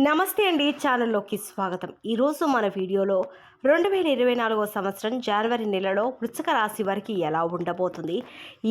నమస్తే అండి, ఛానల్లోకి స్వాగతం. ఈరోజు మన వీడియోలో 2024 సంవత్సరం జనవరి నెలలో వృశ్చిక రాశి వారికి ఎలా ఉండబోతుంది,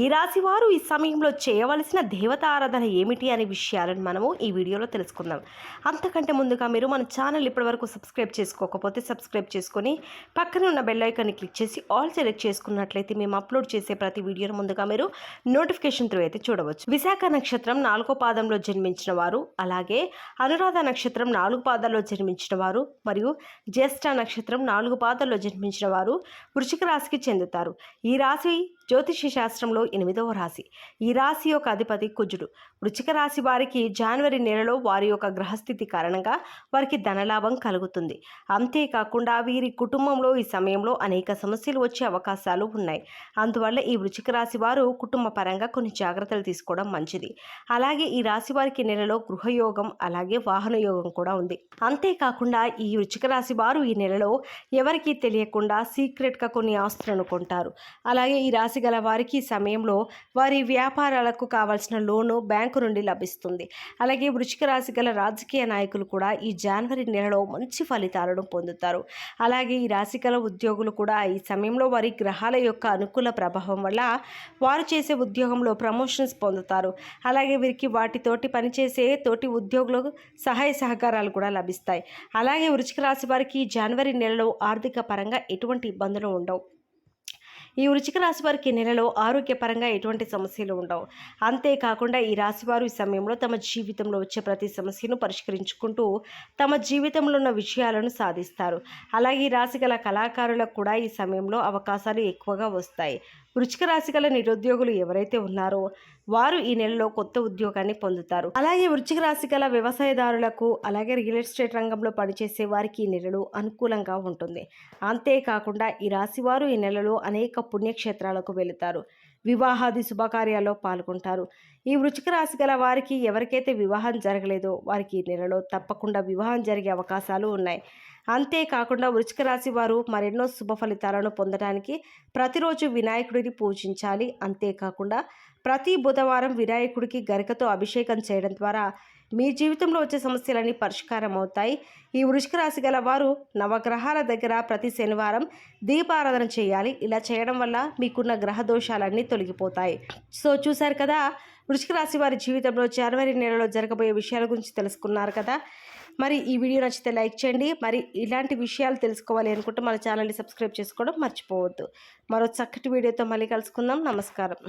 ఈ రాశి వారు ఈ సమయంలో చేయవలసిన దేవత ఆరాధన ఏమిటి అనే విషయాలను మనము ఈ వీడియోలో తెలుసుకుందాం. అంతకంటే ముందుగా మీరు మన ఛానల్ ఇప్పటివరకు సబ్స్క్రైబ్ చేసుకోకపోతే సబ్స్క్రైబ్ చేసుకొని పక్కన ఉన్న బెల్ ఐకాన్ని క్లిక్ చేసి ఆల్ సెలెక్ట్ చేసుకున్నట్లయితే మేము అప్లోడ్ చేసే ప్రతి వీడియోను ముందుగా మీరు నోటిఫికేషన్ త్రూ అయితే చూడవచ్చు. విశాఖ నక్షత్రం 4వ పాదంలో జన్మించిన వారు, అలాగే అనురాధ నక్షత్రం 4 పాదాల్లో జన్మించిన వారు మరియు జ్యేష్ఠ నక్షత్రం 4 పాదాల్లో జన్మించిన వారు వృశ్చిక రాశికి చెందుతారు. ఈ రాశి జ్యోతిష శాస్త్రంలో 8వ రాశి. ఈ రాశి యొక్క అధిపతి కుజుడు. వృశ్చిక రాశి వారికి జనవరి నెలలో వారి యొక్క గ్రహస్థితి కారణంగా వారికి ధనలాభం కలుగుతుంది. అంతేకాకుండా వీరి కుటుంబంలో ఈ సమయంలో అనేక సమస్యలు వచ్చే అవకాశాలు ఉన్నాయి. అందువల్ల ఈ వృశ్చిక రాశి వారు కుటుంబ పరంగా కొన్ని జాగ్రత్తలు తీసుకోవడం మంచిది. అలాగే ఈ రాశి వారికి నెలలో గృహయోగం అలాగే వాహన యోగం కూడా ఉంది. అంతేకాకుండా ఈ వృశ్చిక రాశి వారు ఈ నెలలో ఎవరికీ తెలియకుండా సీక్రెట్గా కొన్ని ఆస్తులను కొంటారు. అలాగే ఈ రాశి గల వారికి ఈ సమయంలో వారి వ్యాపారాలకు కావాల్సిన లోను బ్యాంకు నుండి లభిస్తుంది. అలాగే వృశ్చిక రాశి గల రాజకీయ నాయకులు కూడా ఈ జనవరి నెలలో మంచి ఫలితాలను పొందుతారు. అలాగే ఈ రాశి గల ఉద్యోగులు కూడా ఈ సమయంలో వారి గ్రహాల యొక్క అనుకూల ప్రభావం వల్ల వారు చేసే ఉద్యోగంలో ప్రమోషన్స్ పొందుతారు. అలాగే వీరికి వాటితోటి పనిచేసే తోటి ఉద్యోగులకు సహాయ సహకారాలు కూడా లభిస్తాయి. అలాగే వృశ్చిక రాశి వారికి జనవరి నెలలో ఆర్థిక పరంగా ఎటువంటి ఇబ్బందులు ఉండవు. ఈ వృశ్చిక రాశి వారికి నెలలో ఆరోగ్యపరంగా ఎటువంటి సమస్యలు ఉండవు. అంతేకాకుండా ఈ రాశివారు ఈ సమయంలో తమ జీవితంలో వచ్చే ప్రతి సమస్యను పరిష్కరించుకుంటూ తమ జీవితంలో ఉన్న విజయాలను సాధిస్తారు. అలాగే ఈ రాశి గల కళాకారులకు కూడా ఈ సమయంలో అవకాశాలు ఎక్కువగా వస్తాయి. వృశ్చిక రాశి గల నిరుద్యోగులు ఎవరైతే ఉన్నారో వారు ఈ నెలలో కొత్త ఉద్యోగాన్ని పొందుతారు. అలాగే వృశ్చిక రాశి గల వ్యవసాయదారులకు అలాగే రియల్ ఎస్టేట్ రంగంలో పనిచేసే వారికి ఈ నెలలో అనుకూలంగా ఉంటుంది. అంతేకాకుండా ఈ రాశి వారు ఈ నెలలో అనేక పుణ్యక్షేత్రాలకు వెళుతారు. వివాహాది శుభకార్యాల్లో పాల్గొంటారు. ఈ వృశ్చిక రాశి గల వారికి ఎవరికైతే వివాహం జరగలేదో వారికి ఈ నెలలో తప్పకుండా వివాహం జరిగే అవకాశాలు ఉన్నాయి. అంతేకాకుండా వృశ్చిక రాశి వారు మరెన్నో శుభ ఫలితాలను పొందడానికి ప్రతిరోజు వినాయకుడిని పూజించాలి. అంతేకాకుండా ప్రతి బుధవారం వినాయకుడికి గరికతో అభిషేకం చేయడం ద్వారా మీ జీవితంలో వచ్చే సమస్యలన్నీ పరిష్కారం అవుతాయి. ఈ వృశ్చిక రాశి గల వారు నవగ్రహాల దగ్గర ప్రతి శనివారం దీపారాధన చేయాలి. ఇలా చేయడం వల్ల మీకున్న గ్రహ దోషాలన్నీ తొలగిపోతాయి. సో చూశారు కదా, వృశ్చిక రాశి వారి జీవితంలో జనవరి నెలలో జరగబోయే విషయాల గురించి తెలుసుకున్నారు కదా. మరి ఈ వీడియో నచ్చితే లైక్ చేయండి. మరి ఇలాంటి విషయాలు తెలుసుకోవాలి అనుకుంటే మన ఛానల్ని సబ్స్క్రైబ్ చేసుకోవడం మర్చిపోవద్దు. మరో చక్కటి వీడియోతో మళ్ళీ కలుసుకుందాం. నమస్కారం.